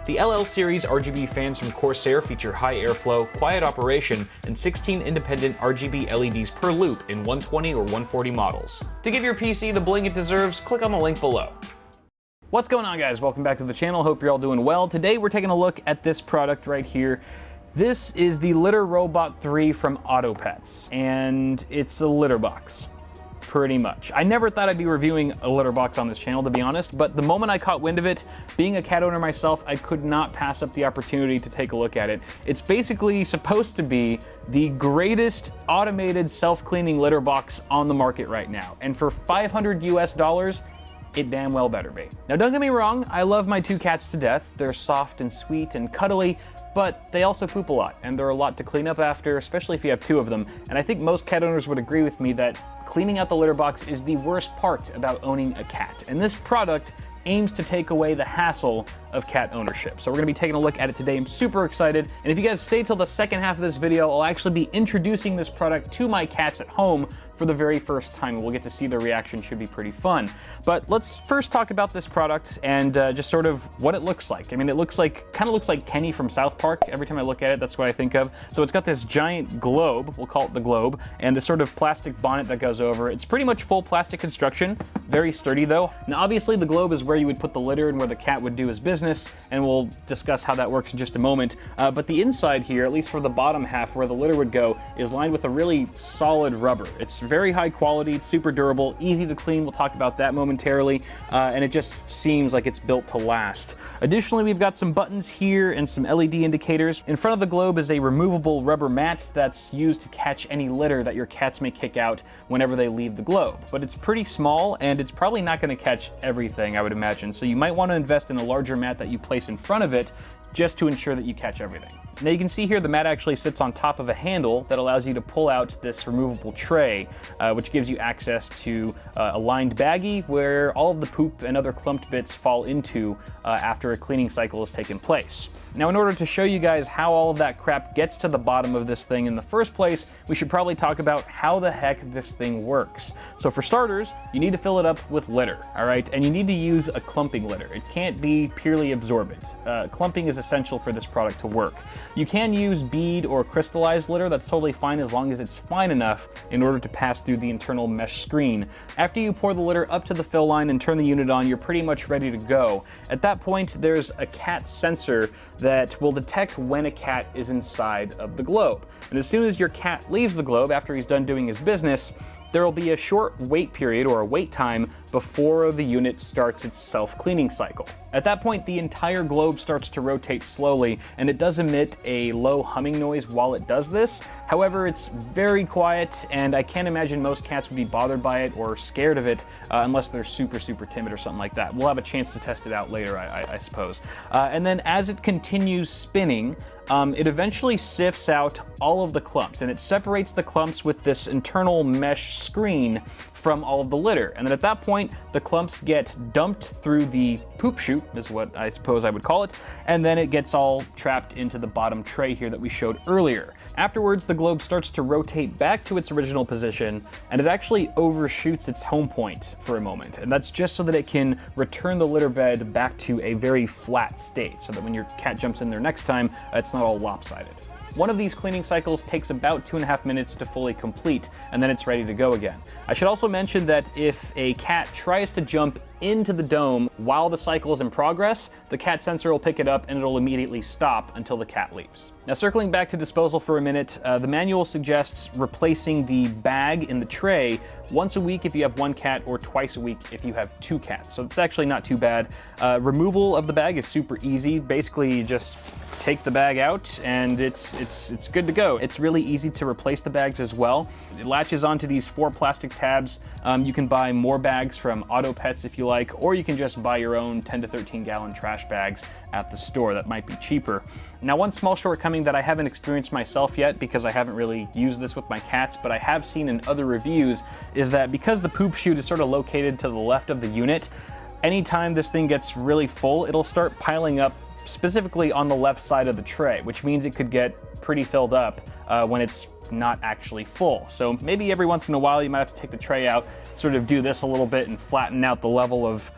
The LL series RGB fans from Corsair feature high airflow, quiet operation, and 16 independent RGB LEDs per loop in 120 or 140 models. To give your PC the bling it deserves, click on the link below. What's going on, guys? Welcome back to the channel. Hope you're all doing well. Today we're taking a look at this product right here. This is the Litter Robot 3 from Autopets, and it's a litter box. Pretty much. I never thought I'd be reviewing a litter box on this channel, to be honest, but the moment I caught wind of it, being a cat owner myself, I could not pass up the opportunity to take a look at it. It's basically supposed to be the greatest automated self-cleaning litter box on the market right now, and for $500 US, it damn well better be. Now, don't get me wrong, I love my two cats to death. They're soft and sweet and cuddly, but they also poop a lot, and they're a lot to clean up after, especially if you have two of them. And I think most cat owners would agree with me that cleaning out the litter box is the worst part about owning a cat. And this product aims to take away the hassle of cat ownership. So we're gonna be taking a look at it today. I'm super excited. And if you guys stay till the second half of this video, I'll actually be introducing this product to my cats at home for the very first time. We'll get to see their reaction. Should be pretty fun. But let's first talk about this product and just sort of what it looks like. I mean, it kind of looks like Kenny from South Park. Every time I look at it, that's what I think of. So it's got this giant globe, we'll call it the globe, and this sort of plastic bonnet that goes over. It's pretty much full plastic construction, very sturdy though. Now obviously the globe is where you would put the litter and where the cat would do his business, and we'll discuss how that works in just a moment. But the inside here, at least for the bottom half where the litter would go, is lined with a really solid rubber. It's very high quality, it's super durable, easy to clean. We'll talk about that momentarily, and it just seems like it's built to last. Additionally, we've got some buttons here and some LED indicators. In front of the globe is a removable rubber mat that's used to catch any litter that your cats may kick out whenever they leave the globe. But it's pretty small, and it's probably not going to catch everything, I would imagine. So you might want to invest in a larger mat that you place in front of it just to ensure that you catch everything. Now you can see here the mat actually sits on top of a handle that allows you to pull out this removable tray, which gives you access to a lined baggie where all of the poop and other clumped bits fall into after a cleaning cycle has taken place. Now, in order to show you guys how all of that crap gets to the bottom of this thing in the first place, we should probably talk about how the heck this thing works. So for starters, you need to fill it up with litter, all right? And you need to use a clumping litter. It can't be purely absorbent. Clumping is essential for this product to work. You can use bead or crystallized litter. That's totally fine as long as it's fine enough in order to pass through the internal mesh screen. After you pour the litter up to the fill line and turn the unit on, you're pretty much ready to go. At that point, there's a cat sensor that will detect when a cat is inside of the globe. And as soon as your cat leaves the globe after he's done doing his business, there will be a short wait period or a wait time before the unit starts its self-cleaning cycle. At that point, the entire globe starts to rotate slowly, and it does emit a low humming noise while it does this. However, it's very quiet, and I can't imagine most cats would be bothered by it or scared of it unless they're super, super timid or something like that. We'll have a chance to test it out later, I suppose. And then as it continues spinning, it eventually sifts out all of the clumps, and it separates the clumps with this internal mesh screen from all of the litter. And then at that point, the clumps get dumped through the poop chute, is what I suppose I would call it, and then it gets all trapped into the bottom tray here that we showed earlier. Afterwards, the globe starts to rotate back to its original position, and it actually overshoots its home point for a moment. And that's just so that it can return the litter bed back to a very flat state, so that when your cat jumps in there next time, it's not all lopsided. One of these cleaning cycles takes about 2.5 minutes to fully complete, and then it's ready to go again. I should also mention that if a cat tries to jump into the dome while the cycle is in progress, the cat sensor will pick it up and it'll immediately stop until the cat leaves. Now, circling back to disposal for a minute, the manual suggests replacing the bag in the tray once a week if you have one cat or twice a week if you have two cats. So it's actually not too bad. Removal of the bag is super easy. Basically, you just take the bag out and it's good to go. It's really easy to replace the bags as well. It latches onto these 4 plastic tabs. You can buy more bags from Autopets if you like, or you can just buy your own 10 to 13 gallon trash bags at the store. That might be cheaper. Now, one small shortcoming that I haven't experienced myself yet because I haven't really used this with my cats, but I have seen in other reviews, is that because the poop chute is sort of located to the left of the unit, anytime this thing gets really full, it'll start piling up specifically on the left side of the tray, which means it could get pretty filled up when it's not actually full. So maybe every once in a while you might have to take the tray out, sort of do this a little bit and flatten out the level of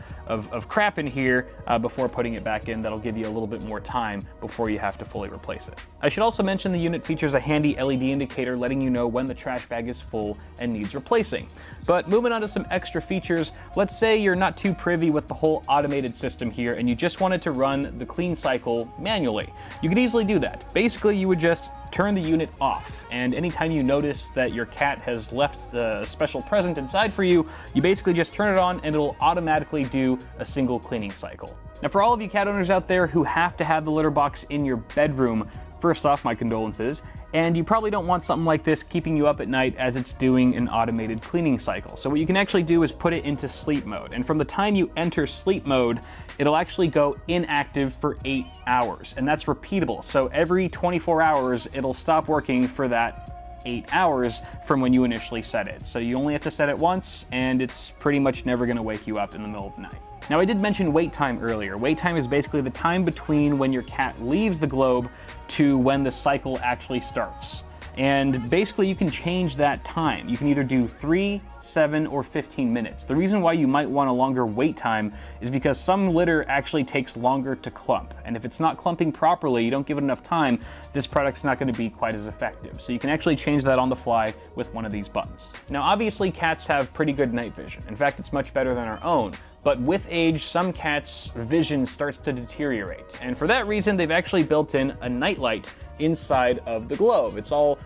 crap in here before putting it back in. That'll give you a little bit more time before you have to fully replace it. I should also mention the unit features a handy LED indicator letting you know when the trash bag is full and needs replacing. But moving on to some extra features, let's say you're not too privy with the whole automated system here and you just wanted to run the clean cycle manually. You could easily do that. Basically, you would just turn the unit off, and anytime you notice that your cat has left a special present inside for you, you basically just turn it on and it'll automatically do a single cleaning cycle. Now, for all of you cat owners out there who have to have the litter box in your bedroom, first off, my condolences, and you probably don't want something like this keeping you up at night as it's doing an automated cleaning cycle. So what you can actually do is put it into sleep mode, and from the time you enter sleep mode, it'll actually go inactive for 8 hours, and that's repeatable. So every 24 hours, it'll stop working for that 8 hours from when you initially set it. So you only have to set it once, and it's pretty much never gonna wake you up in the middle of the night. Now, I did mention wait time earlier. Wait time is basically the time between when your cat leaves the globe to when the cycle actually starts. And basically you can change that time. You can either do 3, 7, or 15 minutes. The reason why you might want a longer wait time is because some litter actually takes longer to clump. And if it's not clumping properly, you don't give it enough time, this product's not going to be quite as effective. So you can actually change that on the fly with one of these buttons. Now, obviously cats have pretty good night vision. In fact, it's much better than our own. But with age, some cats' vision starts to deteriorate. And for that reason, they've actually built in a night light inside of the globe. It's all,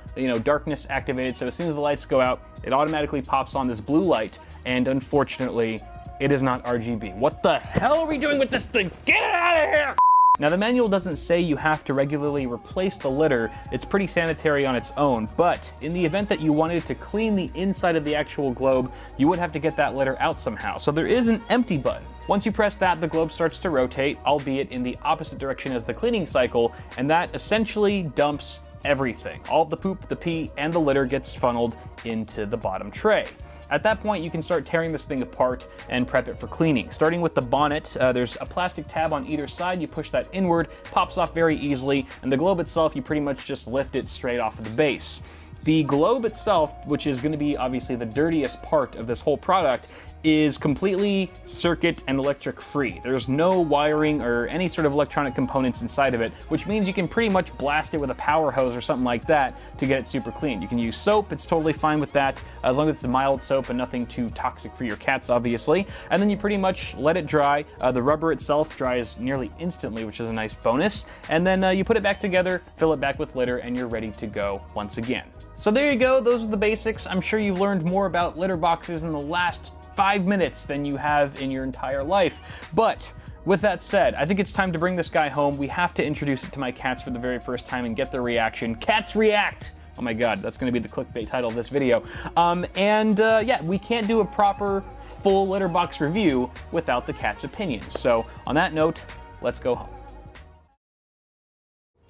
darkness activated, so as soon as the lights go out, it automatically pops on this blue light, and unfortunately, it is not RGB. What the hell are we doing with this thing? Get it out of here! Now, the manual doesn't say you have to regularly replace the litter. It's pretty sanitary on its own, but in the event that you wanted to clean the inside of the actual globe, you would have to get that litter out somehow. So there is an empty button. Once you press that, the globe starts to rotate, albeit in the opposite direction as the cleaning cycle, and that essentially dumps everything. All the poop, the pee, and the litter gets funneled into the bottom tray. At that point, you can start tearing this thing apart and prep it for cleaning. Starting with the bonnet, there's a plastic tab on either side. You push that inward, pops off very easily, and the globe itself, you pretty much just lift it straight off of the base. The globe itself, which is going to be obviously the dirtiest part of this whole product, is completely circuit and electric free. There's no wiring or any sort of electronic components inside of it, which means you can pretty much blast it with a power hose or something like that to get it super clean. You can use soap, it's totally fine with that, as long as it's a mild soap and nothing too toxic for your cats, obviously. And then you pretty much let it dry. The rubber itself dries nearly instantly, which is a nice bonus. And then you put it back together, fill it back with litter, and you're ready to go once again. So there you go, those are the basics. I'm sure you've learned more about litter boxes in the last 5 minutes than you have in your entire life. But with that said, I think it's time to bring this guy home. We have to introduce it to my cats for the very first time and get their reaction. Cats react! Oh my god, that's gonna be the clickbait title of this video. Yeah, we can't do a proper full litter box review without the cat's opinions. So on that note, let's go home.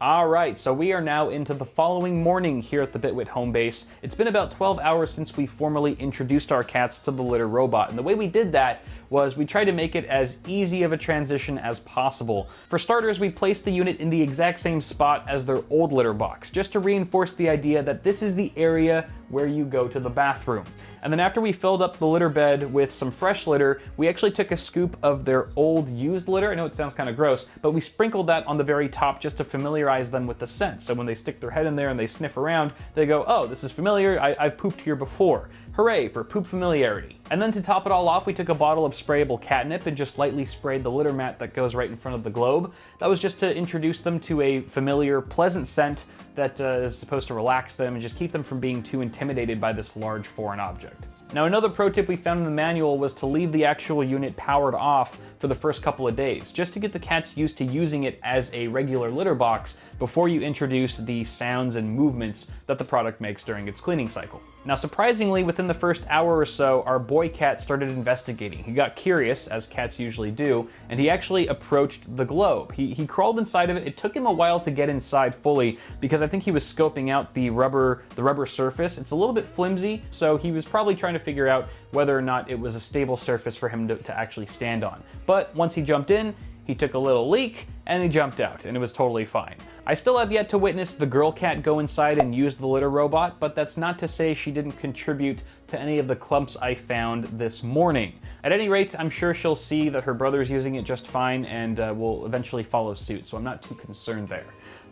All right, so we are now into the following morning here at the Bitwit home base. It's been about 12 hours since we formally introduced our cats to the litter robot, and the way we did that was we tried to make it as easy of a transition as possible. For starters, we placed the unit in the exact same spot as their old litter box, just to reinforce the idea that this is the area where you go to the bathroom. And then after we filled up the litter bed with some fresh litter, we actually took a scoop of their old used litter. I know it sounds kind of gross, but we sprinkled that on the very top just to familiarize them with the scent. So when they stick their head in there and they sniff around, they go, oh, this is familiar, I've pooped here before. Hooray for poop familiarity. And then to top it all off, we took a bottle of sprayable catnip and just lightly sprayed the litter mat that goes right in front of the globe. That was just to introduce them to a familiar, pleasant scent that is supposed to relax them and just keep them from being too intimidated by this large foreign object. Now, another pro tip we found in the manual was to leave the actual unit powered off for the first couple of days, just to get the cats used to using it as a regular litter box before you introduce the sounds and movements that the product makes during its cleaning cycle. Now, surprisingly, within the first hour or so, our boy cat started investigating. He got curious, as cats usually do, and he actually approached the globe. He crawled inside of it. It took him a while to get inside fully because I think he was scoping out the rubber surface. It's a little bit flimsy, so he was probably trying to figure out whether or not it was a stable surface for him to actually stand on. But once he jumped in, he took a little leak and he jumped out, and it was totally fine. I still have yet to witness the girl cat go inside and use the litter robot, but that's not to say she didn't contribute to any of the clumps I found this morning. At any rate, I'm sure she'll see that her brother's using it just fine and will eventually follow suit, so I'm not too concerned there.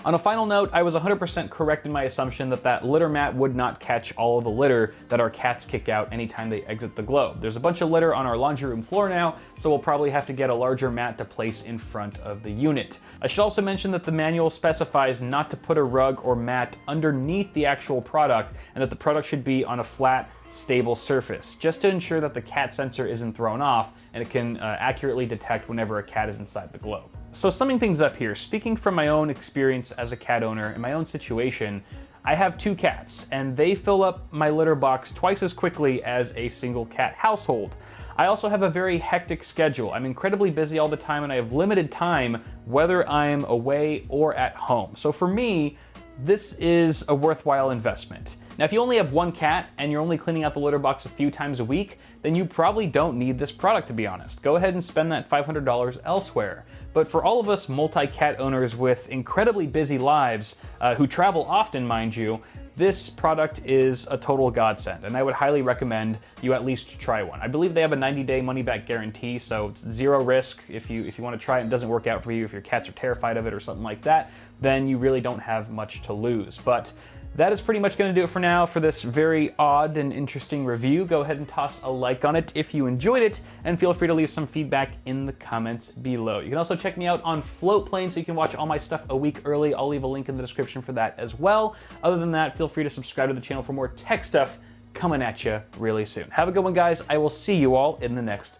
On a final note, I was 100% correct in my assumption that that litter mat would not catch all of the litter that our cats kick out anytime they exit the globe. There's a bunch of litter on our laundry room floor now, so we'll probably have to get a larger mat to place in front of the unit. I should also mention that the manual specifies not to put a rug or mat underneath the actual product, and that the product should be on a flat, stable surface, just to ensure that the cat sensor isn't thrown off and it can accurately detect whenever a cat is inside the globe. So summing things up here, speaking from my own experience as a cat owner in my own situation, I have 2 cats and they fill up my litter box twice as quickly as a single cat household. I also have a very hectic schedule. I'm incredibly busy all the time and I have limited time whether I'm away or at home. So for me, this is a worthwhile investment. Now, if you only have 1 cat and you're only cleaning out the litter box a few times a week, then you probably don't need this product, to be honest. Go ahead and spend that $500 elsewhere. But for all of us multi-cat owners with incredibly busy lives, who travel often, mind you, this product is a total godsend, and I would highly recommend you at least try one. I believe they have a 90-day money-back guarantee, so it's 0 risk. If you want to try it and it doesn't work out for you, if your cats are terrified of it or something like that, then you really don't have much to lose. But that is pretty much going to do it for now for this very odd and interesting review. Go ahead and toss a like on it if you enjoyed it, and feel free to leave some feedback in the comments below. You can also check me out on Floatplane so you can watch all my stuff a week early. I'll leave a link in the description for that as well. Other than that, feel free to subscribe to the channel for more tech stuff coming at you really soon. Have a good one, guys. I will see you all in the next